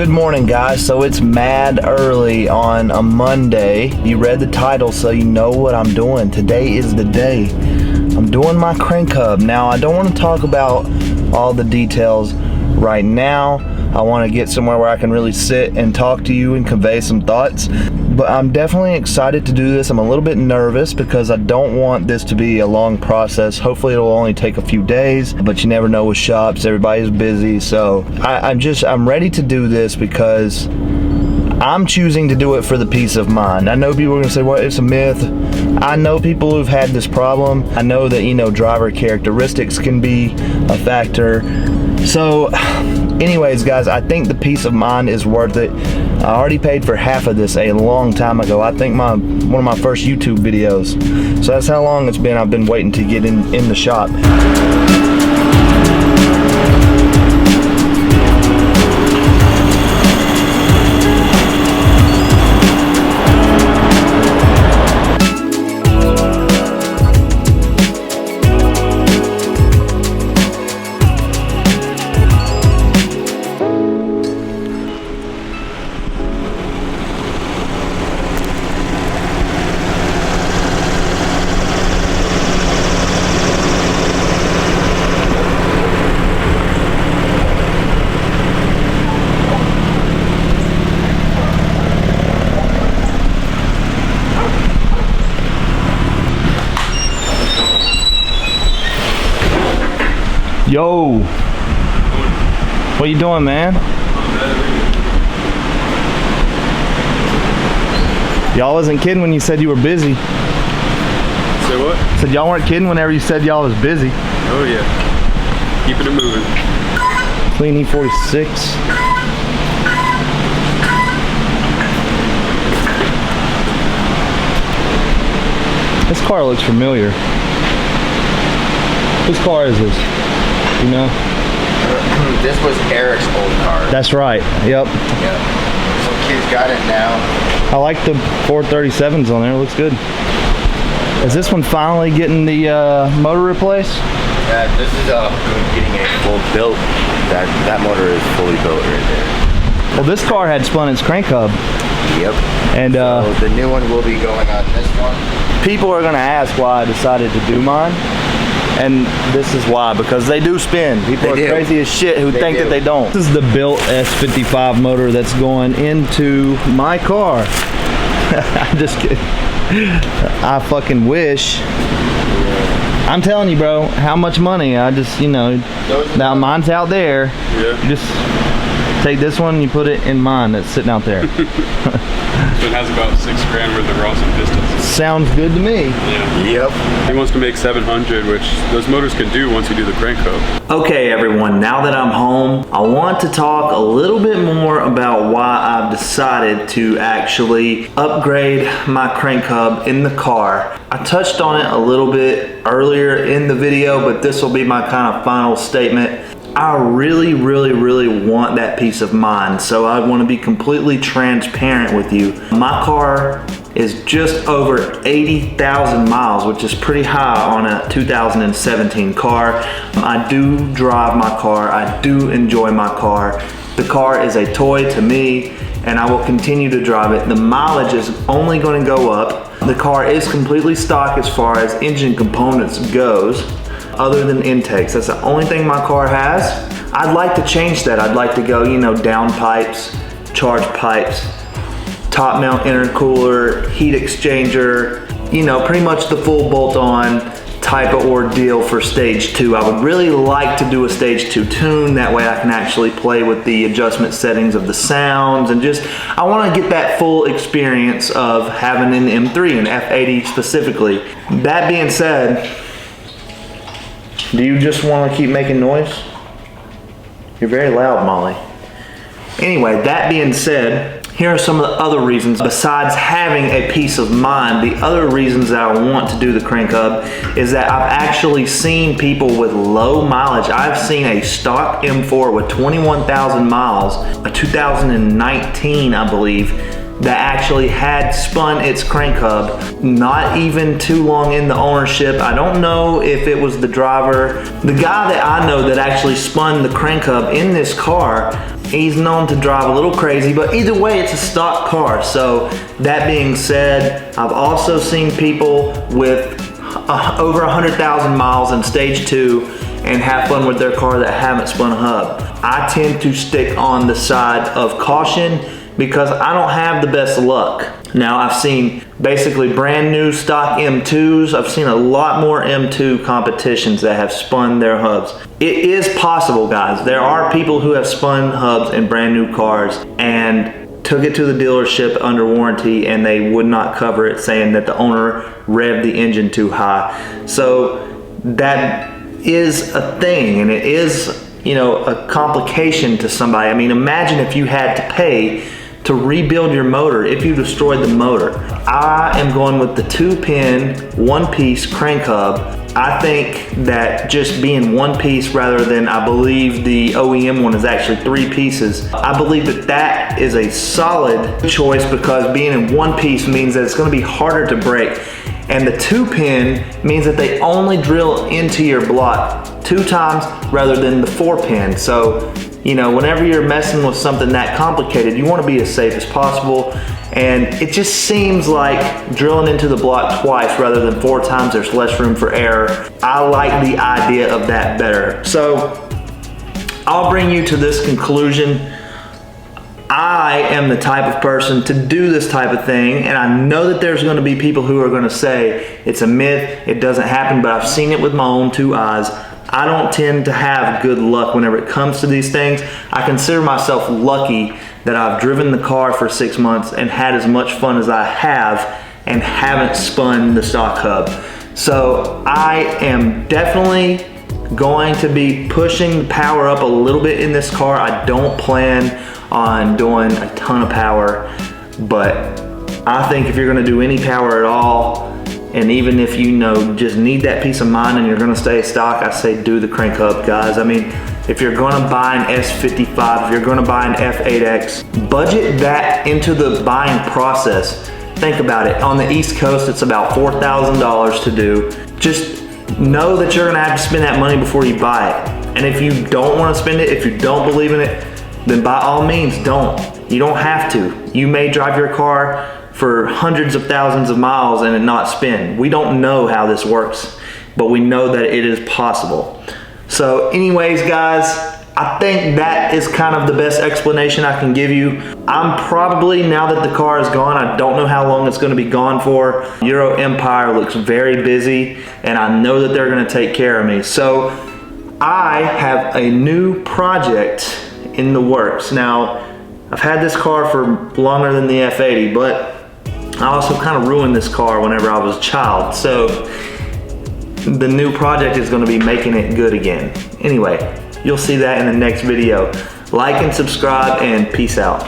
Good morning, guys. So it's mad early on a Monday. You read the title, so you know what I'm doing. Today is the day. I'm doing my Crankhub. Now, I don't want to talk about all the details right now. I want to get somewhere where I can really sit and talk to you and convey some thoughts. But I'm definitely excited to do this. I'm a little bit nervous because I don't want this to be a long process. Hopefully it'll only take a few days, but you never know with shops. Everybody's busy. So I'm ready to do this because I'm choosing to do it for the peace of mind. I know people are gonna say, well, it's a myth. I know people who've had this problem. I know that, driver characteristics can be a factor. So anyways, guys, I think the peace of mind is worth it. I already paid for half of this a long time ago. I think one of my first YouTube videos. So that's how long it's been. I've been waiting to get in the shop. Yo, what you doing, man? Y'all wasn't kidding when you said you were busy. Say what? Said y'all weren't kidding whenever you said y'all was busy. Oh yeah, keeping it moving. Clean E46. This car looks familiar. Whose car is this? You know? This was Eric's old car. That's right. Yep. Yeah. Some kids got it now. I like the 437s on there. It looks good. Is this one finally getting the motor replaced? This is getting a full built. That motor is fully built right there. Well, this car had spun its crank hub. Yep. And so the new one will be going on this one. People are going to ask why I decided to do mine. And this is why, because they do spin. People are crazy as shit who think that they don't. This is the built S55 motor that's going into my car. I'm just kidding. I fucking wish. I'm telling you, bro, how much money? I just, now mine's out there. Yeah. You just take this one and you put it in mine that's sitting out there. So it has about $6 grand worth of rods and pistons. Sounds good to me. Yeah. Yep. He wants to make 700, which those motors can do once you do the Crankhub. Okay, everyone, now that I'm home, I want to talk a little bit more about why I've decided to actually upgrade my Crankhub in the car. I touched on it a little bit earlier in the video, but this will be my kind of final statement. I really, really, really want that peace of mind, so I want to be completely transparent with you. My car is just over 80,000 miles, which is pretty high on a 2017 car. I do drive my car. I do enjoy my car. The car is a toy to me, and I will continue to drive it. The mileage is only going to go up. The car is completely stock as far as engine components goes, other than intakes. That's the only thing my car has. I'd like to change that. I'd like to go, down pipes, charge pipes, top mount intercooler, heat exchanger, pretty much the full bolt-on type of ordeal for stage 2. I would really like to do a stage 2 tune. That way I can actually play with the adjustment settings of the sounds and I want to get that full experience of having an M3 and F80 specifically. That being said, do you just want to keep making noise? You're very loud, Molly. Anyway, that being said, here are some of the other reasons besides having a peace of mind. The other reasons that I want to do the Crankhub is that I've actually seen people with low mileage. I've seen a stock M4 with 21,000 miles, a 2019, I believe, that actually had spun its crank hub, not even too long in the ownership. I don't know if it was the driver. The guy that I know that actually spun the crank hub in this car, he's known to drive a little crazy, but either way, it's a stock car. So that being said, I've also seen people with over 100,000 miles in stage 2 and have fun with their car that haven't spun a hub. I tend to stick on the side of caution because I don't have the best luck. Now, I've seen basically brand new stock M2s. I've seen a lot more M2 competitions that have spun their hubs. It is possible, guys. There are people who have spun hubs in brand new cars and took it to the dealership under warranty and they would not cover it, saying that the owner revved the engine too high. So that is a thing, and it is, you know, a complication to somebody. I mean, imagine if you had to pay to rebuild your motor if you destroyed the motor. I am going with the 2-pin, 1-piece crank hub. I think that just being 1 piece rather than, I believe the OEM one is actually 3 pieces. I believe that that is a solid choice because being in 1 piece means that it's gonna be harder to break. And the 2-pin means that they only drill into your block 2 times rather than the 4-pin. So, you know, whenever you're messing with something that complicated, you want to be as safe as possible. And it just seems like drilling into the block twice rather than 4 times, there's less room for error. I like the idea of that better. So I'll bring you to this conclusion. I am the type of person to do this type of thing, and I know that there's going to be people who are going to say it's a myth, it doesn't happen, but I've seen it with my own 2 eyes. I don't tend to have good luck whenever it comes to these things. I consider myself lucky that I've driven the car for 6 months and had as much fun as I have and haven't spun the stock hub. So I am definitely going to be pushing the power up a little bit in this car. I don't plan on doing a ton of power, but I think if you're gonna do any power at all, and even if you know just need that peace of mind and you're gonna stay stock, I say do the crank hub, guys. I mean, if you're gonna buy an S55, if you're gonna buy an F8X, budget that into the buying process. Think about it. On the East Coast, it's about $4,000 to do. Just know that you're gonna have to spend that money before you buy it. And if you don't wanna spend it, if you don't believe in it, then by all means don't. You don't have to. You may drive your car for hundreds of thousands of miles and it not spin. We don't know how this works, but we know that it is possible. So anyways, guys, I think that is kind of the best explanation I can give you. I'm probably, now that the car is gone, I don't know how long it's gonna be gone for. Euro Empire looks very busy and I know that they're gonna take care of me. So I have a new project in the works. Now, I've had this car for longer than the F80, but I also kind of ruined this car whenever I was a child. So the new project is going to be making it good again. Anyway, you'll see that in the next video. Like and subscribe and peace out.